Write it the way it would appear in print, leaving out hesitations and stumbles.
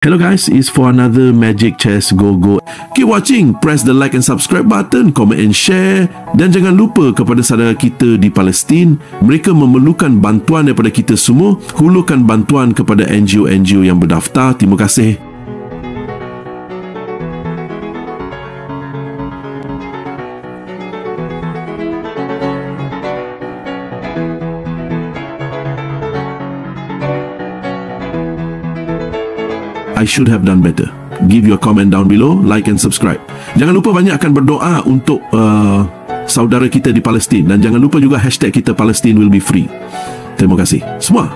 Hello guys, it's for another Magic Chess Go. Keep watching, press the like and subscribe button, comment and share. Dan jangan lupa kepada saudara kita di Palestin, mereka memerlukan bantuan daripada kita semua. Hulurkan bantuan kepada NGO-NGO yang berdaftar. Terima kasih. I should have done better. Give your comment down below, like and subscribe. Jangan lupa banyakkan berdoa untuk saudara kita di Palestin, dan jangan lupa juga hashtag kita Palestine will be free. Terima kasih semua.